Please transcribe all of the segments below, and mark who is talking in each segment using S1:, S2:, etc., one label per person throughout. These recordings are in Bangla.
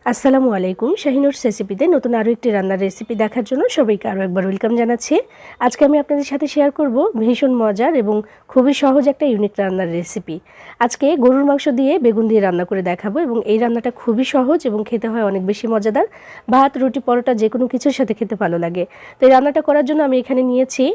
S1: আসসালামু আলাইকুম। শাহিনুর রেসিপিতে নতুন আরও একটি রান্নার রেসিপি দেখার জন্য সবাইকে আরও একবার ওয়েলকাম জানাচ্ছি। আজকে আমি আপনাদের সাথে শেয়ার করব ভীষণ মজার এবং খুবই সহজ একটা ইউনিক রান্নার রেসিপি। আজকে গরুর মাংস দিয়ে বেগুন দিয়ে রান্না করে দেখাবো এবং এই রান্নাটা খুবই সহজ এবং খেতে হয় অনেক বেশি মজাদার। ভাত, রুটি, পরোটা যে কোনো কিছুর সাথে খেতে ভালো লাগে। তো এই রান্নাটা করার জন্য আমি এখানে নিয়েছি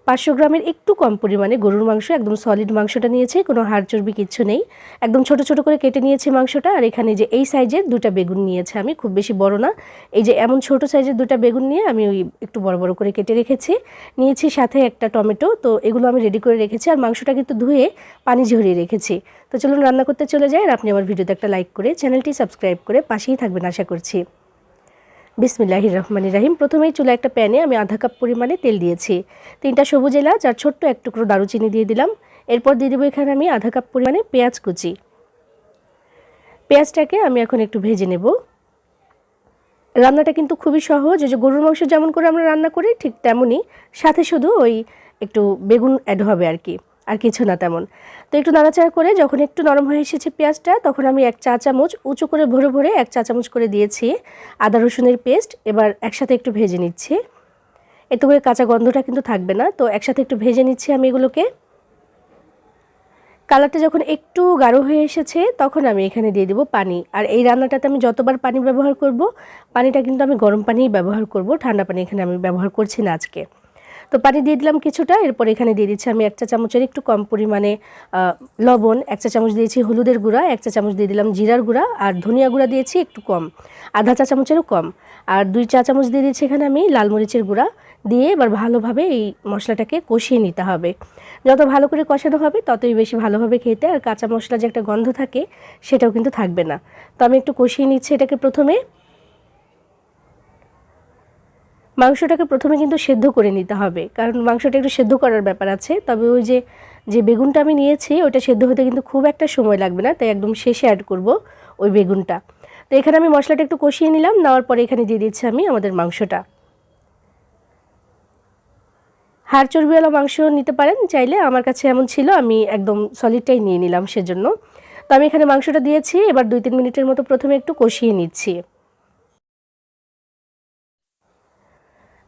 S1: 500 গ্রামের একটু কম পরিমাণে গরুর মাংস। একদম সলিড মাংসটা নিয়েছি, কোনো হাড় চর্বি কিচ্ছু নেই। একদম ছোট ছোট করে কেটে নিয়েছি মাংসটা। আর এখানে যে এই সাইজের 2টা বেগুন নিয়েছি আমি, খুব বেশি বড় না। এই যে এমন ছোট সাইজের 2টা বেগুন নিয়ে আমি ওই একটু বড় বড় করে কেটে রেখেছি। নিয়েছি সাথে একটা টমেটো। তো এগুলো আমি রেডি করে রেখেছি। আর মাংসটা কিন্তু ধুয়ে পানি ঝরিয়ে রেখেছি। তো চলুন রান্না করতে চলে যাই। আর আপনি আমার ভিডিওতে একটা লাইক করে চ্যানেলটি সাবস্ক্রাইব করে পাশেই থাকবেন আশা করছি। বিসমিল্লাহির রহমানির রহিম। প্রথমেই চুলা একটা প্যানে আমি আধা কাপ পরিমাণে তেল দিয়েছি। 3টা সবুজ এলাচ আর ছোট্ট এক টুকরো দারুচিনি দিয়ে দিলাম। এরপর দিয়ে দেবো এখানে আমি আধা কাপ পরিমাণে পেঁয়াজ কুচি। পেঁয়াজটাকে আমি এখন একটু ভেজে নেব। রান্নাটা কিন্তু খুবই সহজ। ওই যে গরুর মাংস যেমন করে আমরা রান্না করি ঠিক তেমনই, সাথে শুধু ওই একটু বেগুন অ্যাড হবে আর কিছু না তেমন। তো একটু নাড়াচাড়া করে যখন একটু নরম হয়ে এসেছে পেঁয়াজটা, তখন আমি 1 চা চামচ উঁচু করে ভরে ভরে 1 চা চামচ করে দিয়েছি আদা রসুনের পেস্ট। এবার একসাথে একটু ভেজে নিচ্ছি। এতে করে কাঁচা গন্ধটা কিন্তু থাকবে না। তো একসাথে একটু ভেজে নিচ্ছি আমি এগুলোকে। কালারটা যখন একটু গাঢ় হয়ে এসেছে তখন আমি এখানে দিয়ে দেবো পানি। আর এই রান্নাটাতে আমি যতবার পানি ব্যবহার করব, পানিটা কিন্তু আমি গরম পানিই ব্যবহার করব, ঠান্ডা পানি এখানে আমি ব্যবহার করছি না আজকে। তো পানি দিয়ে দিলাম কিছুটা। এরপর এখানে দিয়ে দিচ্ছি আমি 1 চা চামচের একটু কম পরিমাণে লবণ, 1 চা চামচ দিয়েছি হলুদের গুঁড়া, 1 চা চামচ দিয়ে দিলাম জিরার গুঁড়া, আর ধনিয়া গুঁড়া দিয়েছি একটু কম, আধা চা চামচেরও কম। আর 2 চা চামচ দিয়ে দিচ্ছি এখানে আমি লাল মরিচের গুঁড়া। দিয়ে এবার ভালোভাবে এই মশলাটাকে কষিয়ে নিতে হবে। যত ভালো করে কষানো হবে ততই বেশি ভালোভাবে খেতে, আর কাঁচা মশলা যে একটা গন্ধ থাকে সেটাও কিন্তু থাকবে না। তো আমি একটু কষিয়ে নিচ্ছি এটাকে। মাংসটাকে প্রথমে কিন্তু সেদ্ধ করে নিতে হবে, কারণ মাংসটা একটু সেদ্ধ করার ব্যাপার আছে। তবে ওই যে বেগুনটা আমি নিয়েছি ওটা সেদ্ধ হতে কিন্তু খুব একটা সময় লাগবে না, তাই একদম শেষে অ্যাড করব ওই বেগুনটা। তো এখানে আমি মশলাটা একটু কষিয়ে নিলাম। নেওয়ার পরে এখানে দিয়ে দিচ্ছি আমি আমাদের মাংসটা। হাড় চর্বিওয়ালা মাংস নিতে পারেন চাইলে, আমার কাছে এমন ছিল, আমি একদম সলিডটাই নিয়ে নিলাম সেজন্য। তো আমি এখানে মাংসটা দিয়েছি। এবার 2-3 মিনিটের মতো প্রথমে একটু কষিয়ে নিচ্ছি।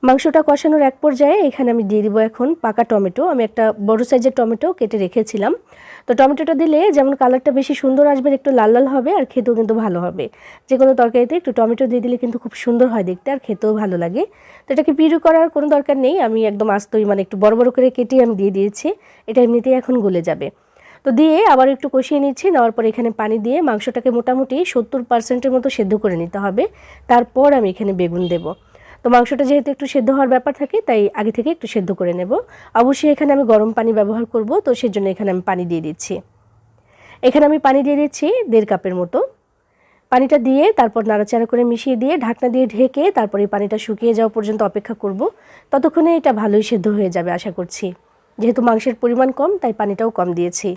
S1: মাংসটা কষানোর এক পর্যায়ে এখানে আমি দিয়ে দিব এখন পাকা টমেটো। আমি একটা বড় সাইজের টমেটো কেটে রেখেছিলাম। তো টমেটোটা দিলে যেমন কালারটা বেশি সুন্দর আসবে, একটু লাল লাল হবে, আর খেতেও কিন্তু ভালো হবে। যে কোনো তরকারিতে একটু টমেটো দিয়ে দিলে কিন্তু খুব সুন্দর হয় দেখতে, আর খেতেও ভালো লাগে। তো এটাকে পিউরি করার কোনো দরকার নেই, আমি একদম আস্তই একটু বড় বড় করে কেটে আমি দিয়ে দিয়েছি। এটা এমনিতেই এখন গলে যাবে। তো দিয়ে আবার একটু কষিয়ে নিচ্ছি। নেওয়ার পর এখানে পানি দিয়ে মাংসটাকে মোটামুটি 70% মতো সেদ্ধ করে নিতে হবে। তারপর আমি এখানে বেগুন দেব। তো মাংসটা যেহেতু একটু সেদ্ধ হওয়ার ব্যাপার থাকে, তাই আগে থেকে একটু সেদ্ধ করে নেব। অবশ্যই এখানে আমি গরম পানি ব্যবহার করব, তো সেজন্য এখানে আমি পানি দিয়ে দিচ্ছি। এখানে আমি পানি দিয়ে দিচ্ছি 1.5 কাপের মতো। পানিটা দিয়ে তারপর নাড়াচাড়া করে মিশিয়ে দিয়ে ঢাকনা দিয়ে ঢেকে তারপর এই পানিটা শুকিয়ে যাওয়া পর্যন্ত অপেক্ষা করব। ততক্ষণে এটা ভালোই সেদ্ধ হয়ে যাবে আশা করছি। যেহেতু মাংসের পরিমাণ কম তাই পানিটাও কম দিয়েছি।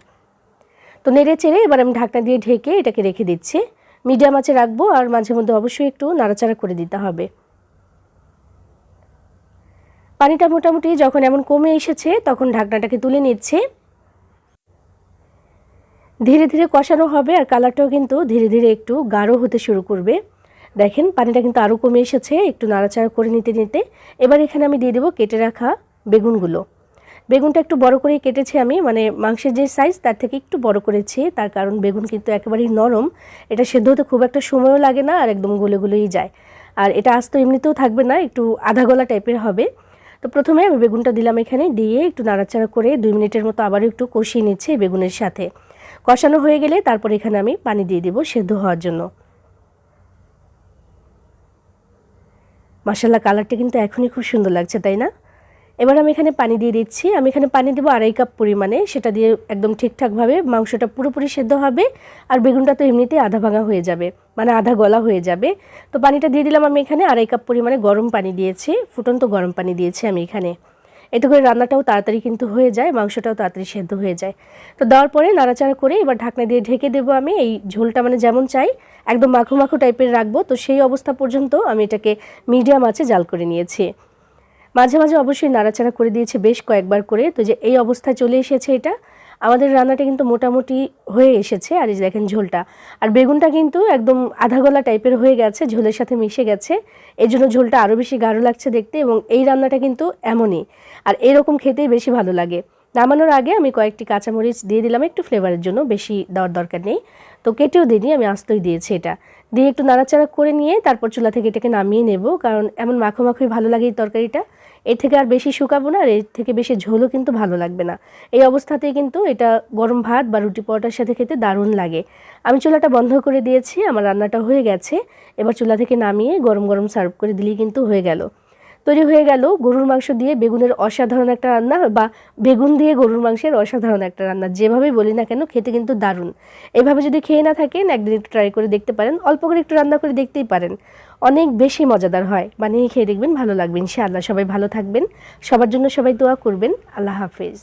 S1: তো নেড়ে চেড়ে এবার আমি ঢাকনা দিয়ে ঢেকে এটাকে রেখে দিচ্ছি। মিডিয়াম আঁচে রাখবো, আর মাঝে মধ্যে অবশ্যই একটু নাড়াচাড়া করে দিতে হবে। পানিটা মোটামুটি যখন এমন কমে এসেছে তখন ঢাকনাটাকে তুলে নিচ্ছে। ধীরে ধীরে কষানো হবে, আর কালারটাও কিন্তু ধীরে ধীরে একটু গাঢ় হতে শুরু করবে। দেখেন পানিটা কিন্তু আরও কমে এসেছে একটু নাড়াচাড়া করে নিতে নিতে। এবার এখানে আমি দিয়ে দেবো কেটে রাখা বেগুনগুলো। বেগুনটা একটু বড় করেই কেটেছি আমি, মাংসের যে সাইজ তার থেকে একটু বড় করেছি, তার কারণ বেগুন কিন্তু একেবারেই নরম। এটা সেদ্ধ হতে খুব একটা সময়ও লাগে না, আর একদম গলে গলেই যায়। আর এটা আস্ত এমনিতেও থাকবে না, একটু আধা গলা টাইপের হবে। তো প্রথমে আমি বেগুনটা দিলাম এখানে, দিয়ে একটু নাড়াচাড়া করে 2 মিনিটের মতো আবারও একটু কষিয়ে নিচ্ছি বেগুনের সাথে। কষানো হয়ে গেলে তারপর এখানে আমি পানি দিয়ে দেব সেদ্ধ হওয়ার জন্য। মাশাআল্লাহ, কালারটা কিন্তু এখনই খুব সুন্দর লাগছে, তাই না? এবার আমি এখানে পানি দিয়ে দিচ্ছি। আমি এখানে পানি দেবো 2.5 কাপ পরিমাণে। সেটা দিয়ে একদম ঠিকঠাকভাবে মাংসটা পুরোপুরি সেদ্ধ হবে, আর বেগুনটা তো এমনিতেই আধা ভাঙা হয়ে যাবে, আধা গলা হয়ে যাবে। তো পানিটা দিয়ে দিলাম আমি এখানে 2.5 কাপ পরিমাণে গরম পানি দিয়েছি, ফুটন্ত গরম পানি দিয়েছি আমি এখানে। এতে করে রান্নাটাও তাড়াতাড়ি কিন্তু হয়ে যায়, মাংসটাও তাড়াতাড়ি সেদ্ধ হয়ে যায়। তো দেওয়ার পরে নাড়াচাড়া করে এবার ঢাকনা দিয়ে ঢেকে দেবো আমি। এই ঝোলটা যেমন চাই একদম মাখো মাখো টাইপের রাখবো, তো সেই অবস্থা পর্যন্ত আমি এটাকে মিডিয়াম আঁচে জাল করে নিয়েছি। মাঝে মাঝে অবশ্যই নাড়াচাড়া করে দিয়েছি বেশ কয়েকবার করে। তো যে এই অবস্থায় চলে এসেছে এটা, আমাদের রান্নাটা কিন্তু মোটামুটি হয়ে এসেছে। আর এই যে দেখেন ঝোলটা, আর বেগুনটা কিন্তু একদম আধা গলা টাইপের হয়ে গেছে, ঝোলের সাথে মিশে গেছে, এই জন্য ঝোলটা আরও বেশি গাঢ় লাগছে দেখতে। এবং এই রান্নাটা কিন্তু এমনই, আর এরকম খেতেই বেশি ভালো লাগে। নামানোর আগে আমি কয়েকটি কাঁচামরিচ দিয়ে দিলাম একটু ফ্লেভারের জন্য, বেশি দেওয়ার দরকার নেই, তো কেটেও দিইনি, আমি আস্তই দিয়েছি। এটা দিয়ে একটু নাড়াচাড়া করে নিয়ে তারপর চুলা থেকে এটাকে নামিয়ে নেব, কারণ এমন মাখো মাখোই ভালো লাগে এই তরকারিটা। এর থেকে আর বেশি শুকাবো না, আর এর থেকে বেশি ঝোলও কিন্তু ভালো লাগবে না। এই অবস্থাতেই কিন্তু এটা গরম ভাত বা রুটি পরোটার সাথে খেতে দারুণ লাগে। আমি চুলাটা বন্ধ করে দিয়েছি, আমার রান্নাটা হয়ে গেছে। এবার চুলা থেকে নামিয়ে গরম গরম সার্ভ করে দিলেই কিন্তু হয়ে গেল। তৈরি হয়ে গেল গরুর মাংস দিয়ে বেগুনের অসাধারণ একটা রান্না, বা বেগুন দিয়ে গরুর মাংসের অসাধারণ একটা রান্না, যেভাবেই বলি না কেন খেতে কিন্তু দারুণ। এভাবে যদি খেয়ে না থাকেন একদিন একটু ট্রাই করে দেখতে পারেন, অল্প করে একটু রান্না করে দেখতেই পারেন, অনেক বেশি মজাদার হয়। বানিয়ে খেয়ে দেখবেন, ভালো লাগবে ইনশাআল্লাহ। সবাই ভালো থাকবেন, সবার জন্য সবাই দোয়া করবেন। আল্লাহ হাফেজ।